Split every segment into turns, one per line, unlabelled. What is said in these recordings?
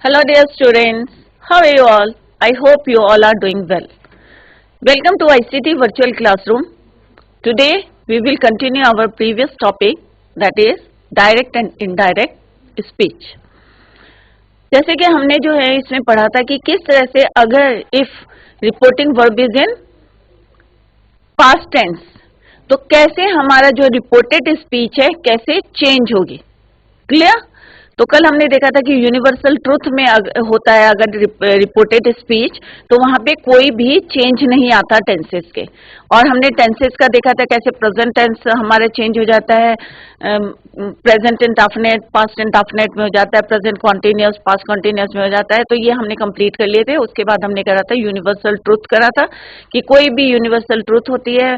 Hello dear students, how are you all? I hope you all are doing well. Welcome to ICT Virtual Classroom. Today we will continue our previous topic, that is direct and indirect speech. जैसे कि हमने जो है इसमें पढ़ा था कि किस तरह से अगर if reporting verb is in past tense तो कैसे हमारा जो रिपोर्टेड स्पीच है कैसे चेंज होगी. क्लियर? तो कल हमने देखा था कि यूनिवर्सल ट्रुथ में होता है अगर रिपोर्टेड स्पीच तो वहां पे कोई भी चेंज नहीं आता टेंसेस के. और हमने टेंसेस का देखा था कैसे प्रेजेंट टेंस हमारा चेंज हो जाता है, प्रेजेंट इंडेफिनिट पास्ट इंडेफिनिट में हो जाता है, प्रेजेंट कॉन्टिन्यूअस पास्ट कॉन्टिन्यूअस में हो जाता है. तो ये हमने कंप्लीट कर लिए थे. उसके बाद हमने करा था यूनिवर्सल ट्रुथ करा था कि कोई भी यूनिवर्सल ट्रुथ होती है.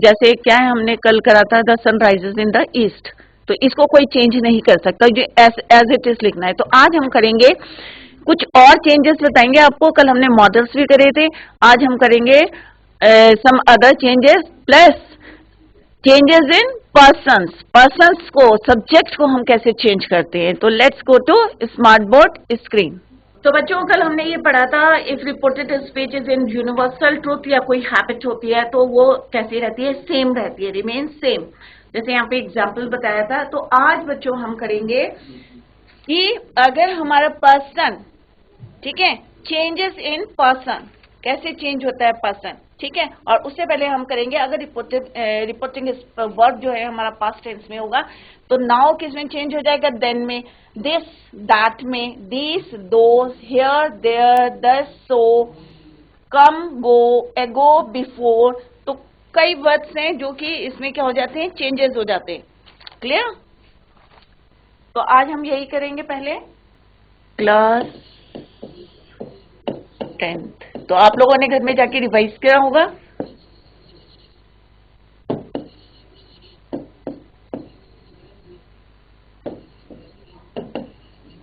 जैसे क्या है हमने कल करा था the sun rises in the east, तो इसको कोई चेंज नहीं कर सकता, जो एज इट इज लिखना है. तो आज हम करेंगे कुछ और चेंजेस बताएंगे आपको. कल हमने मॉडल्स भी करे थे, आज हम करेंगे some other changes plus changes in persons. Persons को सब्जेक्ट को हम कैसे चेंज करते हैं. तो let's go to smart board screen. तो बच्चों कल हमने ये पढ़ा था if reported speech is in universal truth या कोई हैबिट होती है तो वो कैसी रहती है, सेम रहती है, रिमेन सेम. जैसे यहाँ पे एग्जाम्पल बताया था. तो आज बच्चों हम करेंगे कि अगर हमारा पर्सन, ठीक है, चेंजेस इन पर्सन, कैसे चेंज होता है पर्सन, ठीक है. और उससे पहले हम करेंगे अगर रिपोर्टिंग वर्ब जो है हमारा पास्ट टेंस में होगा तो नाउ किस में चेंज हो जाएगा, देन में, दिस दैट में, दिस दोस, हियर देयर, दस सो, कम गो, एगो बिफोर. तो कई वर्ड्स हैं जो कि इसमें क्या हो जाते हैं, चेंजेस हो जाते हैं. क्लियर? तो आज हम यही करेंगे पहले क्लास 10th. तो आप लोगों ने घर में जाके रिवाइज किया होगा.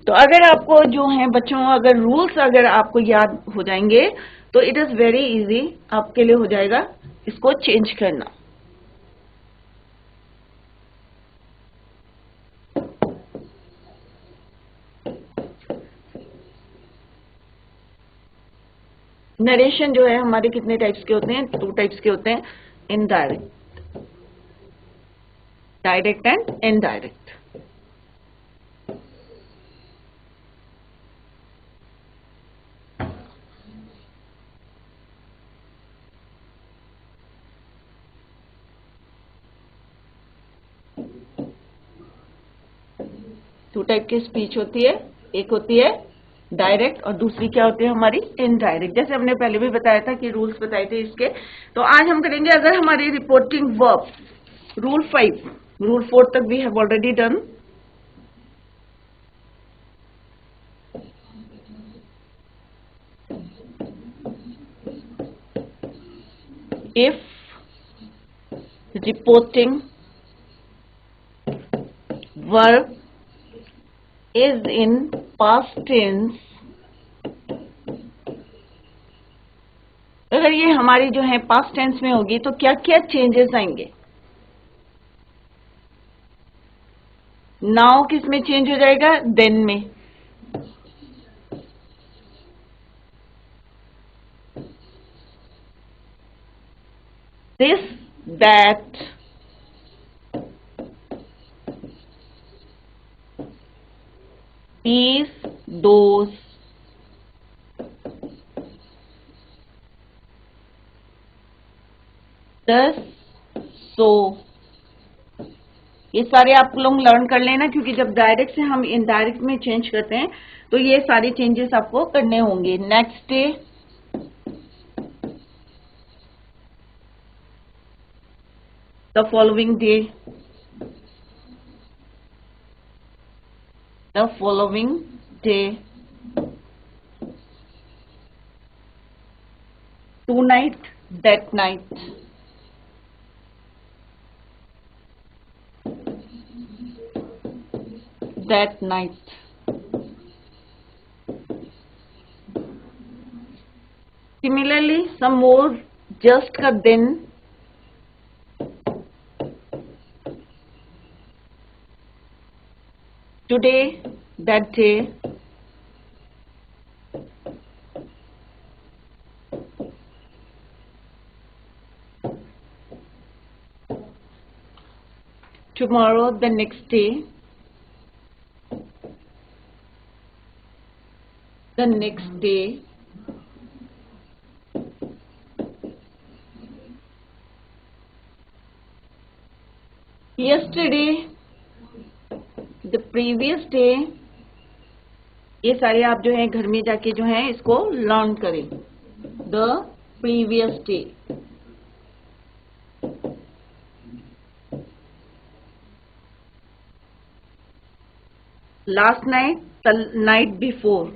तो अगर आपको जो है बच्चों अगर रूल्स अगर आपको याद हो जाएंगे तो इट इज वेरी इजी आपके लिए हो जाएगा इसको चेंज करना. नरेशन जो है हमारे कितने टाइप्स के होते हैं, 2 टाइप्स के होते हैं, indirect, direct and indirect. Two type की स्पीच होती है, एक होती है डायरेक्ट और दूसरी क्या होती है हमारी इनडायरेक्ट. जैसे हमने पहले भी बताया था कि रूल्स बताए थे इसके. तो आज हम करेंगे अगर हमारी रिपोर्टिंग वर्ब, रूल 5, रूल 4 तक we have already done. If reporting verb is in past tense, अगर ये हमारी जो है पास्ट टेंस में होगी तो क्या क्या चेंजेस आएंगे. नाउ किस में चेंज हो जाएगा, देन में. दिस दैट, these those, दस सो. ये सारे आप लोग लर्न कर लेना क्योंकि जब डायरेक्ट से हम इनडायरेक्ट में चेंज करते हैं तो ये सारी चेंजेस आपको करने होंगे. Next day, the following day, the following day, tonight, that night, that night. Similarly, some more just ka din, today, that day, tomorrow, the next day, the next day, yesterday, the previous day, ये सारे आप जो है घर में जाके जो है इसको लर्न करें. The previous day, last night, the night before,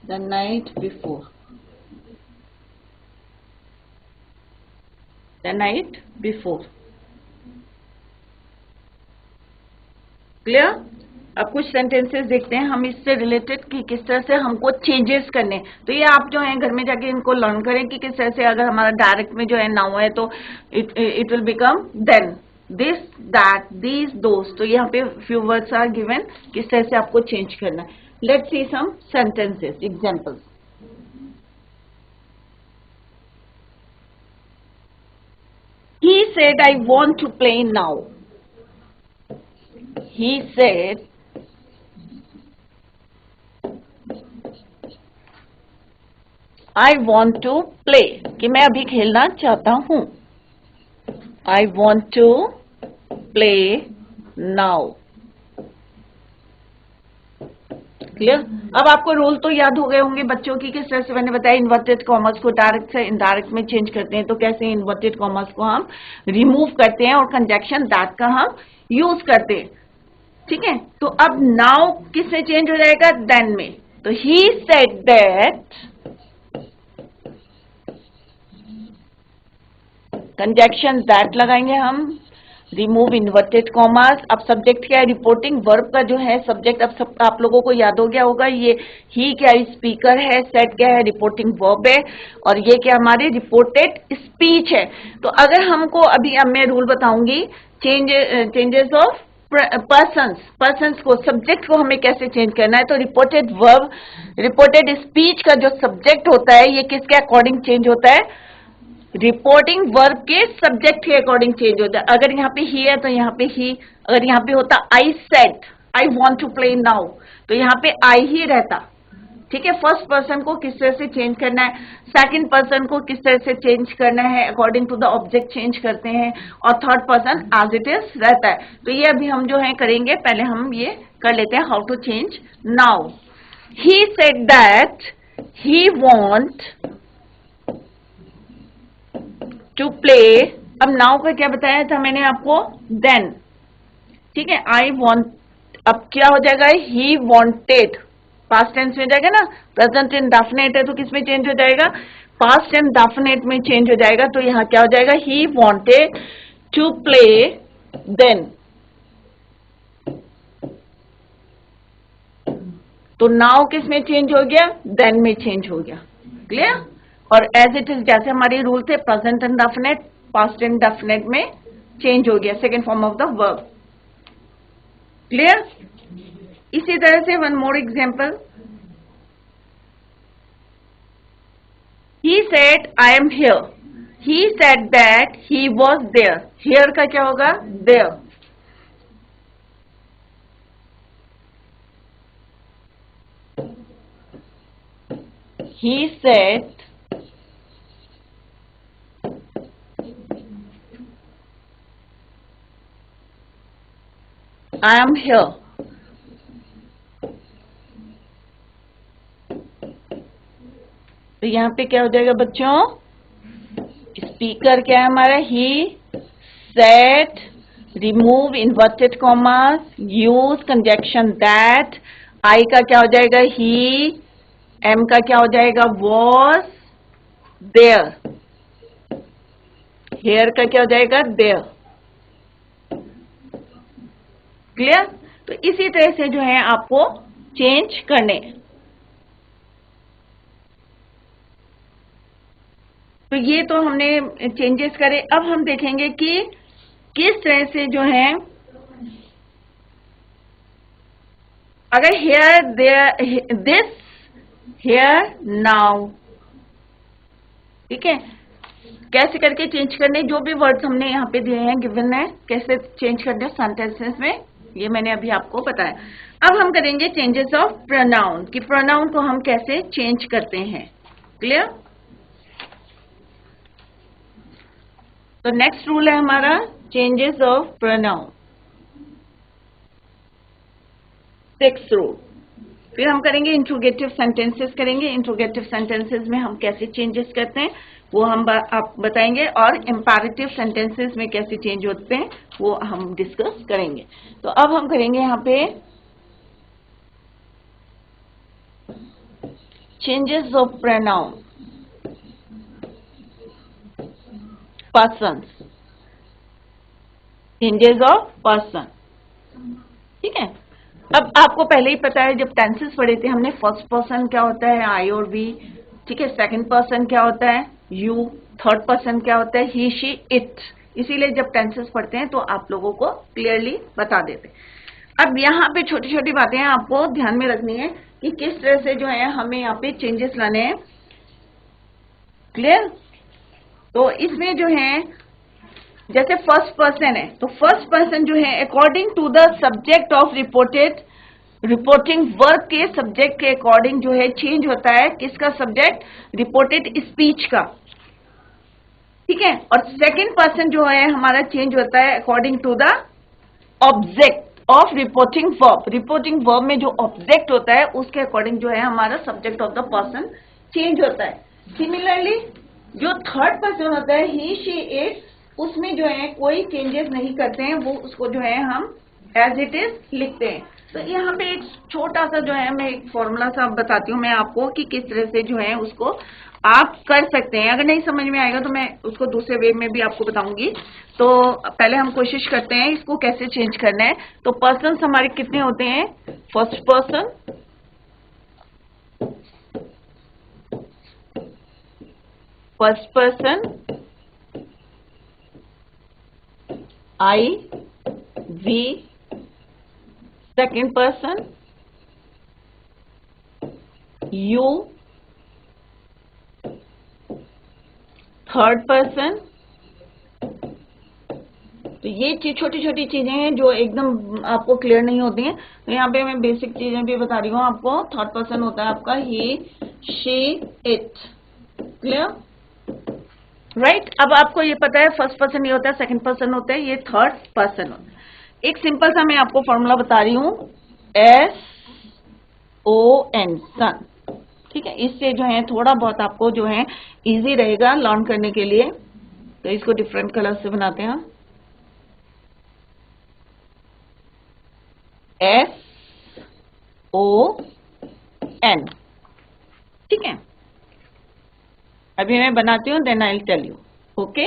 the night before, the night before. Clear? अब कुछ सेंटेंसेस देखते हैं हम इससे रिलेटेड कि किस तरह से हमको चेंजेस करने. तो ये आप जो है घर में जाके इनको लर्न करें कि किस तरह से अगर हमारा डायरेक्ट में जो है नाउ है तो it will become then, this, that, these, those. तो यहाँ पे फ्यू वर्ड्स आर गिवन, किस तरह से आपको चेंज करना है. Let's see some sentences, examples. He said, I want to play now. He said, I want to play, कि मैं अभी खेलना चाहता हूँ. I want to play now. Clear? अब आपको रूल तो याद हो गए होंगे बच्चों की, किस तरह से मैंने बताया इन्वर्टेड कॉमर्स को डायरेक्ट से इनडायरेक्ट में चेंज करते हैं. तो कैसे इन्वर्टेड कॉमर्स को हम रिमूव करते हैं और कंजक्शन दैट का हम यूज करते हैं. ठीक है? तो अब नाउ किससे चेंज हो जाएगा? देन में. तो ही सेड दैट, कंजक्शन दैट लगाएंगे हम, रिमूव इन्वर्टेड कॉमास. अब सब्जेक्ट क्या है? रिपोर्टिंग वर्ब का जो है सब्जेक्ट अब सब आप लोगों को याद हो गया होगा. ये ही क्या है? स्पीकर है. सेट क्या है? रिपोर्टिंग वर्ब है. और ये क्या हमारी रिपोर्टेड स्पीच है. तो अगर हमको अभी अब मैं रूल बताऊंगी चेंजेस ऑफ पर्सन्स को, सब्जेक्ट को हमें कैसे चेंज करना है. तो रिपोर्टेड वर्ब, रिपोर्टेड स्पीच का जो सब्जेक्ट होता है ये किसके अकॉर्डिंग चेंज होता है? रिपोर्टिंग वर्ब के सब्जेक्ट के अकॉर्डिंग चेंज होता है. अगर यहाँ पे ही है तो यहाँ पे ही. अगर यहाँ पे होता I said I want to play now, तो यहाँ पे आई ही रहता. ठीक है? फर्स्ट पर्सन को किस तरह से चेंज करना है, सेकंड पर्सन को किस तरह से चेंज करना है, according to the object change करते हैं, और third person as it is रहता है. तो ये अभी हम जो है करेंगे. पहले हम ये कर लेते हैं, how to change now. He said that he want to play. अब नाउ का क्या बताया था मैंने आपको? देन. ठीक है? आई वॉन्ट, अब क्या हो जाएगा? ही वॉन्टेड, पास्ट टेंस में जाएगा ना. प्रेजेंट इंडेफिनिट है तो किस में चेंज हो जाएगा? पास्ट इंडेफिनिट में चेंज हो जाएगा. तो यहाँ क्या हो जाएगा? He wanted to play then. तो नाउ किस में चेंज हो गया? देन में चेंज हो गया. क्लियर? और एज इट इज जैसे हमारे रूल थे, प्रेजेंट इंडेफिनिट पास्ट इंडेफिनिट में चेंज हो गया, second form of the verb. Clear? इसी तरह से one more example. He said I am here. He said that he was there. Here का क्या होगा? देयर. ही सेड I am here. तो यहाँ पे क्या हो जाएगा बच्चों? स्पीकर क्या है हमारा? He said, remove inverted commas, use conjunction that. I का क्या हो जाएगा? ही. एम का क्या हो जाएगा? Was there. हेयर का क्या हो जाएगा? देयर. क्लियर? तो इसी तरह से जो है आपको चेंज करने. तो ये तो हमने चेंजेस करे. अब हम देखेंगे कि किस तरह से जो है अगर here, there, this, here, now, ठीक है, कैसे करके चेंज करने, जो भी वर्ड्स हमने यहाँ पे दिए हैं, गिवन है, कैसे चेंज करने सेंटेंसेस में, ये मैंने अभी आपको बताया। अब हम करेंगे चेंजेस ऑफ प्रोनाउन, कि प्रोनाउन को हम कैसे चेंज करते हैं। क्लियर? तो नेक्स्ट रूल है हमारा changes of pronoun, 6th rule. फिर हम करेंगे इंट्रोगेटिव सेंटेंसेस करेंगे। इंट्रोगेटिव सेंटेंसेस में हम कैसे चेंजेस करते हैं वो हम आप बताएंगे, और इंपैरेटिव सेंटेंसेस में कैसे चेंज होते हैं वो हम डिस्कस करेंगे। तो अब हम करेंगे यहाँ पे changes of pronoun, persons, changes of person. ठीक है, अब आपको पहले ही पता है, जब टेंसेस पढ़े थे हमने, फर्स्ट पर्सन क्या होता है, आई और वी, ठीक है, सेकंड पर्सन क्या होता है, यू, थर्ड पर्सन क्या होता है, ही, शी, इट। इसीलिए जब टेंसेस पढ़ते हैं तो आप लोगों को क्लियरली बता देते हैं। अब यहाँ पे छोटी छोटी बातें आपको ध्यान में रखनी है कि किस तरह से जो है हमें यहाँ पे चेंजेस लाने हैं। क्लियर? तो इसमें जो है, जैसे फर्स्ट पर्सन है, तो फर्स्ट पर्सन जो है according to the subject of reporting verb के सब्जेक्ट के अकॉर्डिंग जो है चेंज होता है। किसका सब्जेक्ट? रिपोर्टेड स्पीच का। ठीक है, और सेकंड पर्सन जो है हमारा चेंज होता है according to the object of reporting verb. Reporting verb में जो ऑब्जेक्ट होता है उसके अकॉर्डिंग जो है हमारा subject of the person change होता है। सिमिलरली जो थर्ड पर्सन होता है, ही, शी, इट, उसमें जो है कोई चेंजेस नहीं करते हैं, वो उसको जो है हम एज इट इज लिखते हैं। तो यहाँ पे एक छोटा सा जो है मैं एक फॉर्मूला सा बताती हूँ मैं आपको कि किस तरह से जो है उसको आप कर सकते हैं। अगर नहीं समझ में आएगा तो मैं उसको दूसरे वे में भी आपको बताऊंगी। तो पहले हम कोशिश करते हैं इसको कैसे चेंज करना है। तो पर्सन्स हमारे कितने होते हैं? First person, first person, I, we, second person, you, third person. तो ये छोटी छोटी चीजें हैं जो एकदम आपको क्लियर नहीं होती हैं। तो यहाँ पे मैं बेसिक चीजें भी बता रही हूँ आपको। थर्ड पर्सन होता है आपका ही, शी, इट। क्लियर? राइट? अब आपको ये पता है फर्स्ट पर्सन ये होता है, सेकंड पर्सन होता है, ये थर्ड पर्सन होता है। एक सिंपल सा मैं आपको फॉर्मूला बता रही हूँ, SON, सन। ठीक है, इससे जो है थोड़ा बहुत आपको जो है इजी रहेगा लर्न करने के लिए। तो इसको डिफरेंट कलर से बनाते हैं, SON। ठीक है, अभी मैं बनाती हूँ, then I will tell you. Okay,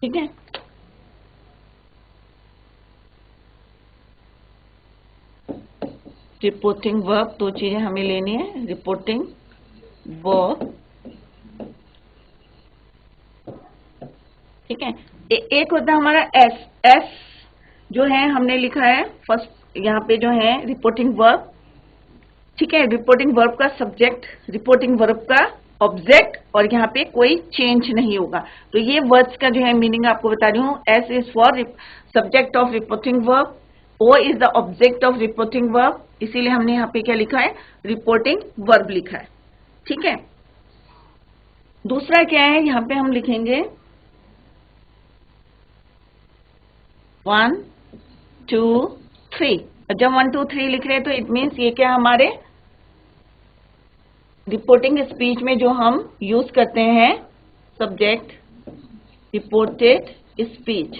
ठीक है। रिपोर्टिंग वर्ब, दो चीजें हमें लेनी है। रिपोर्टिंग वर्ब, ठीक है। एक होता है हमारा एस जो है हमने लिखा है फर्स्ट यहाँ पे जो है रिपोर्टिंग वर्ब। ठीक है, रिपोर्टिंग वर्ब का सब्जेक्ट, रिपोर्टिंग वर्ब का ऑब्जेक्ट, और यहाँ पे कोई चेंज नहीं होगा। तो ये वर्ड्स का जो है मीनिंग आपको बता रही हूँ। S is for subject of reporting verb, O is the object of reporting verb, इसीलिए हमने यहाँ पे क्या लिखा है? रिपोर्टिंग वर्ब लिखा है। ठीक है, दूसरा क्या है, यहाँ पे हम लिखेंगे 1 2 3। जब 1 2 3 लिख रहे हैं तो इट मीन्स ये क्या हमारे रिपोर्टिंग स्पीच में जो हम यूज करते हैं सब्जेक्ट, रिपोर्टेड स्पीच।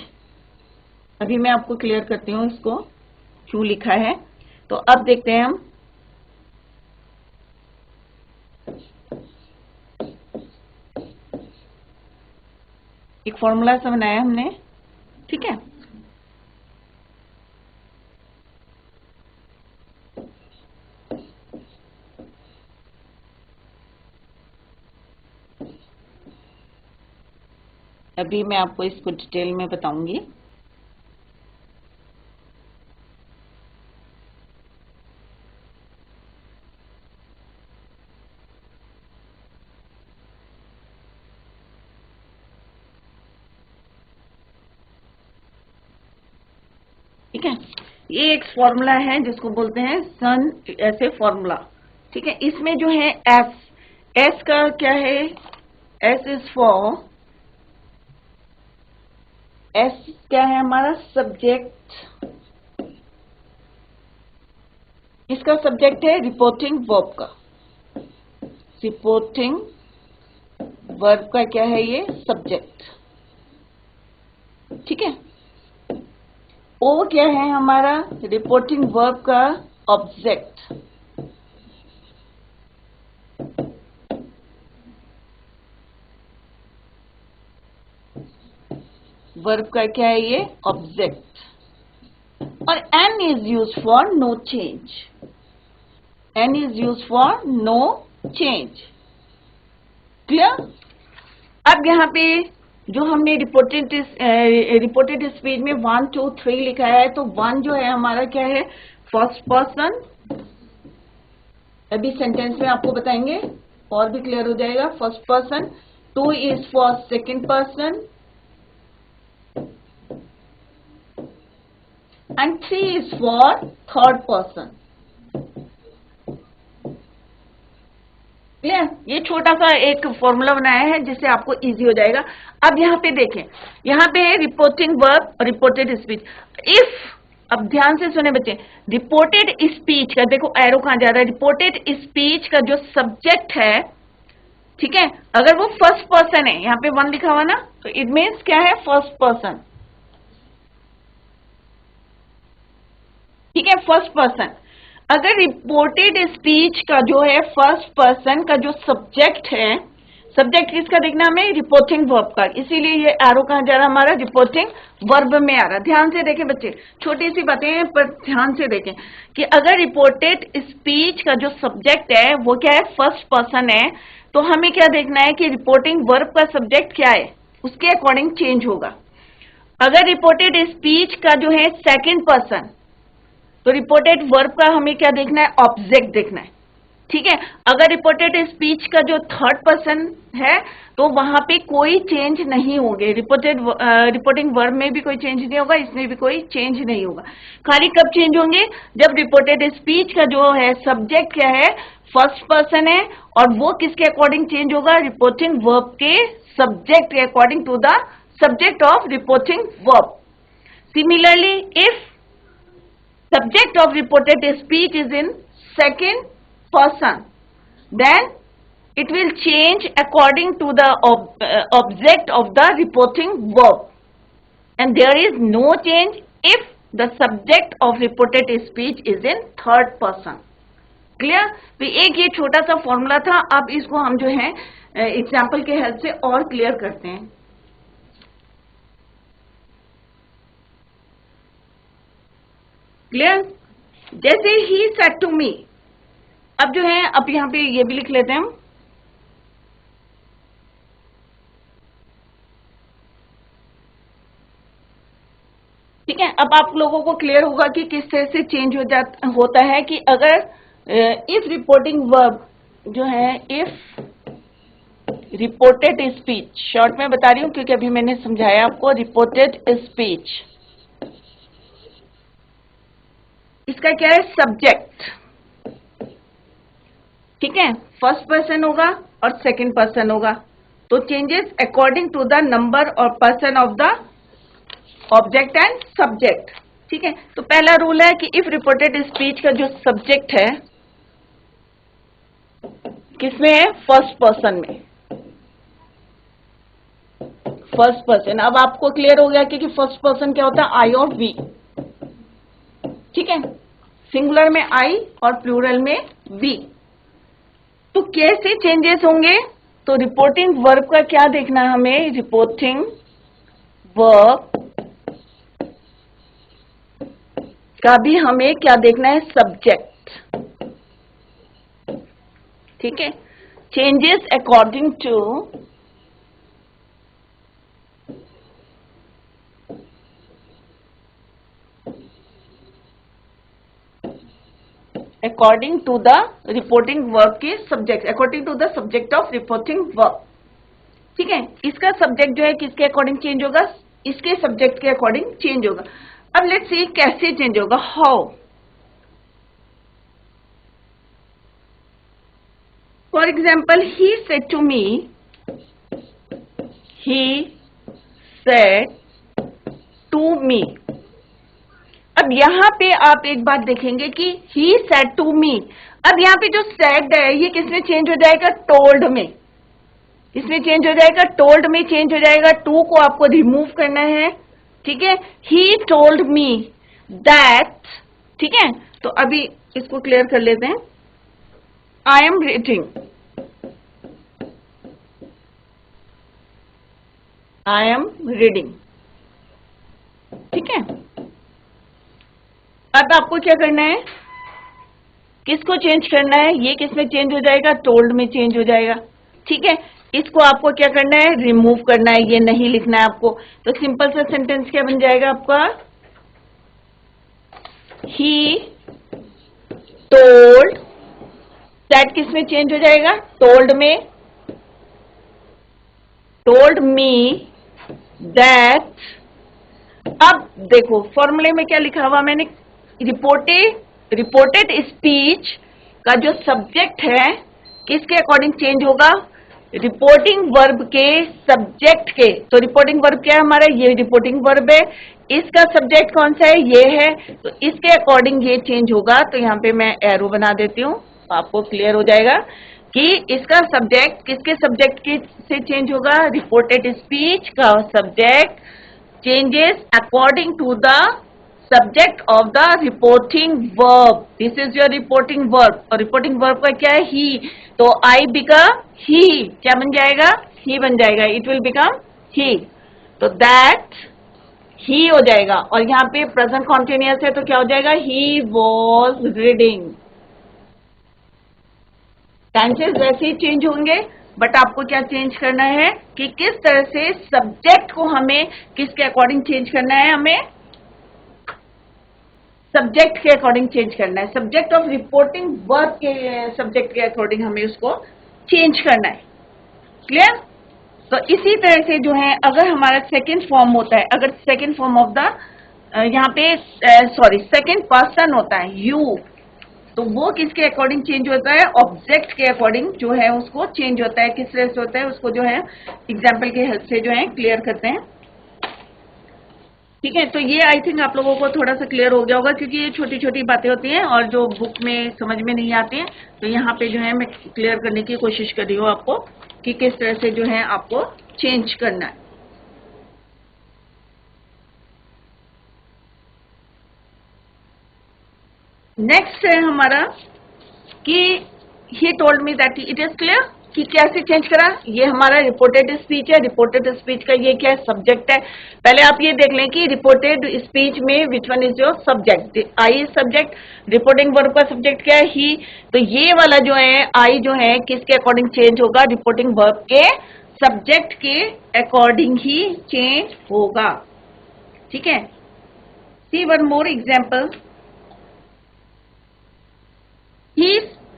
अभी मैं आपको क्लियर करती हूँ इसको क्यों लिखा है। तो अब देखते हैं हम, एक फॉर्मूला सा बनाया हमने। ठीक है, अभी मैं आपको इसको डिटेल में बताऊंगी। ठीक है, ये एक फॉर्मूला है जिसको बोलते हैं सन ऐसे फॉर्मूला। ठीक है, इसमें जो है एस का क्या है, एस इज फॉर, एस क्या है हमारा सब्जेक्ट, इसका सब्जेक्ट है रिपोर्टिंग वर्ब का, रिपोर्टिंग वर्ब का क्या है ये सब्जेक्ट। ठीक है, ओ क्या है हमारा रिपोर्टिंग वर्ब का ऑब्जेक्ट, वर्ब का क्या है ये ऑब्जेक्ट, और N is use for no change, N is use for no change. Clear? अब यहाँ पे जो हमने रिपोर्टेड स्पीच में 1 2 3 लिखा है, तो 1 जो है हमारा क्या है फर्स्ट पर्सन, अभी सेंटेंस में आपको बताएंगे और भी क्लियर हो जाएगा, first person. 2 is for second person and 3 is for third person. Clear? ये छोटा सा एक फॉर्मूला बनाया है जिससे आपको इजी हो जाएगा। अब यहाँ पे देखें, यहाँ पे है रिपोर्टिंग वर्ब और रिपोर्टेड स्पीच। इफ, अब ध्यान से सुने बच्चे, रिपोर्टेड स्पीच का देखो एरो कहां जा रहा है, रिपोर्टेड स्पीच का जो सब्जेक्ट है, ठीक है, अगर वो फर्स्ट पर्सन है, यहाँ पे 1 लिखा हुआ ना, तो इट मीन्स क्या है फर्स्ट पर्सन। ठीक है, फर्स्ट पर्सन। अगर रिपोर्टेड स्पीच का जो है फर्स्ट पर्सन का जो सब्जेक्ट है, सब्जेक्ट किसका देखना हमें, रिपोर्टिंग वर्ब का, इसीलिए ये एरो कहां जा रहा है हमारा रिपोर्टिंग वर्ब में आ रहा। ध्यान से देखें बच्चे, छोटी सी बातें हैं पर ध्यान से देखें कि अगर रिपोर्टेड स्पीच का जो सब्जेक्ट है वो क्या है फर्स्ट पर्सन है, तो हमें क्या देखना है कि रिपोर्टिंग वर्ब का सब्जेक्ट क्या है, उसके अकॉर्डिंग चेंज होगा। अगर रिपोर्टेड स्पीच का जो है सेकेंड पर्सन, तो रिपोर्टेड वर्ब का हमें क्या देखना है, ऑब्जेक्ट देखना है। ठीक है, अगर रिपोर्टेड स्पीच का जो थर्ड पर्सन है तो वहां पे कोई चेंज नहीं होंगे, रिपोर्टिंग वर्ब में भी कोई चेंज नहीं होगा, इसमें भी कोई चेंज नहीं होगा। खाली कब चेंज होंगे, जब रिपोर्टेड स्पीच का जो है सब्जेक्ट क्या है फर्स्ट पर्सन है, और वो किसके अकॉर्डिंग चेंज होगा, रिपोर्टिंग वर्ब के सब्जेक्ट के according to the subject of reporting verb. Similarly if subject of reported speech is in second person, then it will change according to the object of the reporting verb, and there is no change if the subject of reported speech is in third person. Clear? तो एक ये छोटा सा formula था, अब इसको हम जो है एग्जाम्पल के हेल्प से और क्लियर करते हैं। क्लियर? जैसे ही सेड टू मी, अब जो है अब यहां पे ये भी लिख लेते हैं हम, ठीक है। अब आप लोगों को क्लियर होगा कि किस तरह से चेंज होता है कि अगर इफ रिपोर्टिंग वर्ब जो है, इफ रिपोर्टेड स्पीच, शॉर्ट में बता रही हूं क्योंकि अभी मैंने समझाया आपको, रिपोर्टेड स्पीच इसका क्या है सब्जेक्ट, ठीक है, फर्स्ट पर्सन होगा और सेकंड पर्सन होगा, तो changes according to the number और person of the object and subject. ठीक है, तो पहला रूल है कि इफ रिपोर्टेड स्पीच का जो सब्जेक्ट है किसमें है, फर्स्ट पर्सन में, फर्स्ट पर्सन। अब आपको क्लियर हो गया कि फर्स्ट पर्सन क्या होता है, आई और वी। ठीक है, सिंगुलर में आई और प्लूरल में वी। तो कैसे चेंजेस होंगे, तो रिपोर्टिंग वर्ब का क्या देखना है हमें, रिपोर्टिंग वर्ब का भी हमें क्या देखना है, सब्जेक्ट। ठीक है, changes according to according to the reporting verb के subject, according to the subject of reporting verb. ठीक है, इसका सब्जेक्ट जो है किसके अकॉर्डिंग चेंज होगा, इसके सब्जेक्ट के अकॉर्डिंग चेंज होगा। अब लेट्स सी कैसे चेंज होगा, how. For example, he said to me, he said to me। अब यहाँ पे आप एक बात देखेंगे कि he said to me, अब यहाँ पे जो said है ये किसमें चेंज हो जाएगा, told में। इसमें चेंज हो जाएगा, told में चेंज हो जाएगा, to को आपको रिमूव करना है, ठीक है। he told me that, ठीक है। तो अभी इसको क्लियर कर लेते हैं। I am reading, I am reading, ठीक है। अब आपको क्या करना है, किसको चेंज करना है, ये किस में चेंज हो जाएगा, टोल्ड में चेंज हो जाएगा, ठीक है। इसको आपको क्या करना है, रिमूव करना है, ये नहीं लिखना है आपको। तो सिंपल सा सेंटेंस क्या बन जाएगा आपका, ही टोल्ड, दैट किस में चेंज हो जाएगा, टोल्ड में, टोल्ड मी दैट। अब देखो फॉर्मूले में क्या लिखा हुआ मैंने, रिपोर्टेड स्पीच का जो सब्जेक्ट है किसके अकॉर्डिंग चेंज होगा, रिपोर्टिंग वर्ब के सब्जेक्ट के। तो रिपोर्टिंग वर्ब क्या है हमारा, ये रिपोर्टिंग वर्ब है, इसका सब्जेक्ट कौन सा है, ये है, तो इसके अकॉर्डिंग ये चेंज होगा। तो यहाँ पे मैं एरो बना देती हूँ, आपको क्लियर हो जाएगा कि इसका सब्जेक्ट किसके सब्जेक्ट के से चेंज होगा, रिपोर्टेड स्पीच का subject changes according to the subject of the reporting verb। This is your reporting verb, और reporting verb का क्या है, he। तो I become he, क्या बन जाएगा, he बन जाएगा, it will become he। तो that he हो जाएगा, और यहाँ पे present continuous है तो क्या हो जाएगा, he was reading। टेंसेस वैसे ही चेंज होंगे, बट आपको क्या चेंज करना है कि किस तरह से सब्जेक्ट को हमें किसके अकॉर्डिंग चेंज करना है, हमें सब्जेक्ट के अकॉर्डिंग चेंज करना है, सब्जेक्ट ऑफ रिपोर्टिंग वर्ब के सब्जेक्ट के अकॉर्डिंग हमें उसको चेंज करना है। क्लियर। तो इसी तरह से जो है अगर हमारा सेकंड फॉर्म होता है, अगर सेकंड फॉर्म ऑफ द यहाँ पे सेकंड पर्सन होता है यू, तो वो किसके अकॉर्डिंग चेंज होता है, ऑब्जेक्ट के अकॉर्डिंग जो है उसको चेंज होता है। किस तरह से होता है उसको जो है एग्जाम्पल के हेल्प से जो है क्लियर करते हैं, ठीक है। तो ये आई थिंक आप लोगों को थोड़ा सा क्लियर हो गया होगा, क्योंकि ये छोटी छोटी बातें होती हैं और जो बुक में समझ में नहीं आती हैं, तो यहाँ पे जो है मैं क्लियर करने की कोशिश कर रही हूँ आपको कि किस तरह से जो है आपको चेंज करना है। नेक्स्ट है हमारा कि he told me that, it is clear कि कैसे चेंज करा। ये हमारा रिपोर्टेड स्पीच है, रिपोर्टेड स्पीच का ये क्या है, सब्जेक्ट है। पहले आप ये देख लें कि रिपोर्टेड स्पीच में which one is your subject, I is subject, reporting verb का सब्जेक्ट क्या है, ही। तो ये वाला जो है आई जो है किसके अकॉर्डिंग चेंज होगा, रिपोर्टिंग वर्ब के सब्जेक्ट के अकॉर्डिंग ही चेंज होगा, ठीक है। See one more example,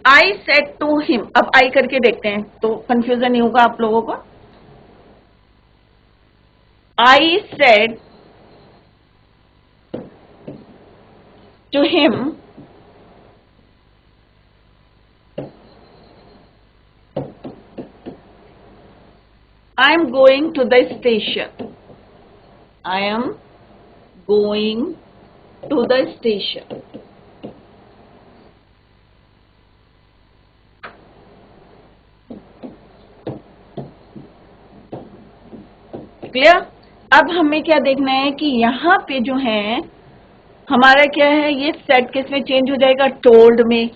I said to him। अब I करके देखते हैं तो कंफ्यूजन नहीं होगा आप लोगों को। I said to him I am going to the station, I am going to the station। Clear. अब हमें क्या देखना है कि यहाँ पे जो है हमारा क्या है, ये सेट किस में चेंज हो जाएगा, टोल्ड में।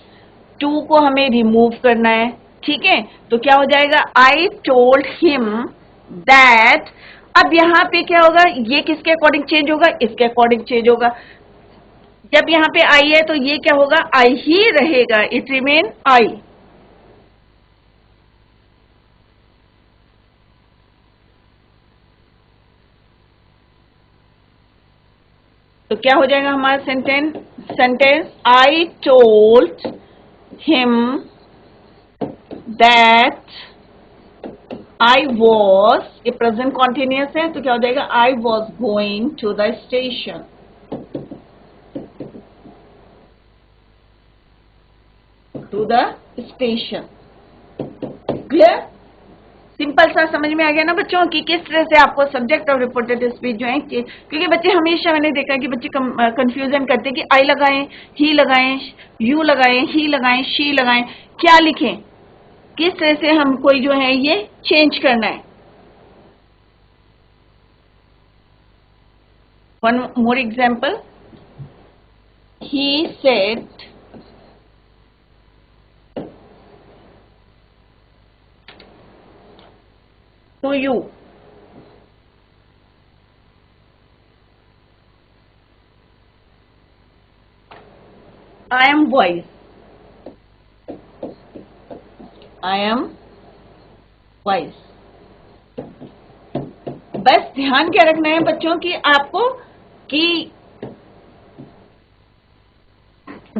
टू को हमें रिमूव करना है, ठीक है। तो क्या हो जाएगा, आई टोल्ड हिम दैट। अब यहाँ पे क्या होगा, ये किसके अकॉर्डिंग चेंज होगा, इसके अकॉर्डिंग चेंज होगा। जब यहाँ पे आई है तो ये क्या होगा, आई ही रहेगा, इट रिमेन आई। तो क्या हो जाएगा हमारा sentence, I told him that I was, ये प्रेजेंट कॉन्टिन्यूअस है तो क्या हो जाएगा, I was going to the station. to the station. Clear? Simple सा समझ में आ गया ना बच्चों कि किस तरह से आपको सब्जेक्ट और रिपोर्टेड स्पीच जो है, क्योंकि बच्चे हमेशा मैंने देखा कि बच्चे कंफ्यूजन करते हैं कि आई लगाएं, ही लगाएं, यू लगाएं, ही लगाएं, शी लगाएं, क्या लिखें, किस तरह से हमको जो है ये चेंज करना है. One more example, he said to you, I am wise. I am wise. बस ध्यान क्या रखना है बच्चों कि आपको कि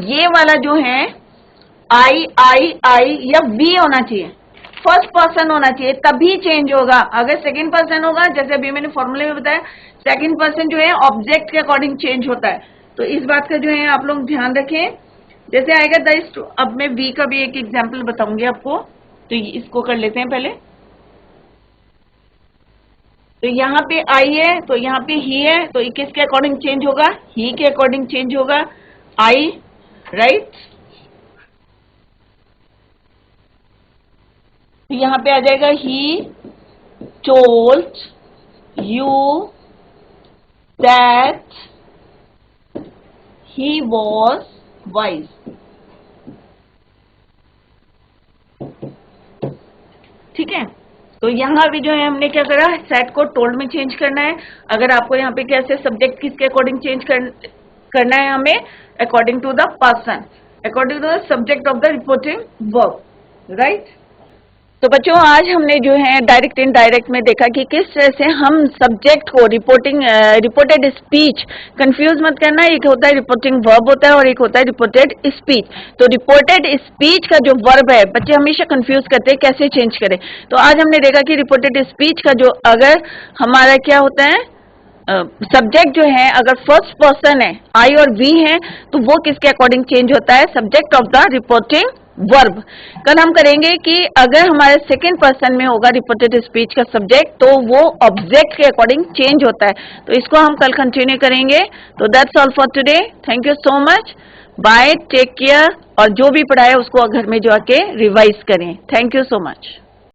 ये वाला जो है आई या वी होना चाहिए, फर्स्ट पर्सन होना चाहिए, तभी चेंज होगा. अगर सेकंड पर्सन होगा, जैसे अभी मैंने फॉर्मूले में बताया, सेकंड पर्सन जो है ऑब्जेक्ट के अकॉर्डिंग चेंज होता है. तो इस बात का जो है आप लोग ध्यान रखें. जैसे आएगा द, अब मैं वी का भी एक एग्जाम्पल बताऊंगी आपको, तो इसको कर लेते हैं पहले. तो यहाँ पे आई है, तो यहाँ पे ही है, तो किसके अकॉर्डिंग चेंज होगा, ही के अकॉर्डिंग चेंज होगा. आई, राइट. तो यहाँ पे आ जाएगा he told you that he was wise. ठीक है. तो यहाँ भी जो है हमने क्या करा, सेट को टोल्ड में चेंज करना है. अगर आपको यहाँ पे कैसे सब्जेक्ट किसके अकॉर्डिंग चेंज करना है, हमें according to the person, according to the subject of the reporting verb, right. तो बच्चों आज हमने जो है डायरेक्ट इनडायरेक्ट में देखा कि किस तरह से हम सब्जेक्ट को रिपोर्टेड स्पीच, कंफ्यूज मत करना, एक होता है रिपोर्टिंग वर्ब होता है और एक होता है रिपोर्टेड स्पीच. तो रिपोर्टेड स्पीच का जो वर्ब है, बच्चे हमेशा कंफ्यूज करते हैं कैसे चेंज करें. तो आज हमने देखा कि रिपोर्टेड स्पीच का जो अगर हमारा क्या होता है, सब्जेक्ट जो है अगर फर्स्ट पर्सन है, आई और वी है, तो वो किसके अकॉर्डिंग चेंज होता है, subject of the reporting verb. कल हम करेंगे कि अगर हमारे सेकंड पर्सन में होगा रिपोर्टेड स्पीच का सब्जेक्ट, तो वो ऑब्जेक्ट के अकॉर्डिंग चेंज होता है. तो इसको हम कल कंटिन्यू करेंगे. तो that's all for today. Thank you so much. Bye, take care. और जो भी पढ़ा है उसको घर में जो आके रिवाइज करें. Thank you so much.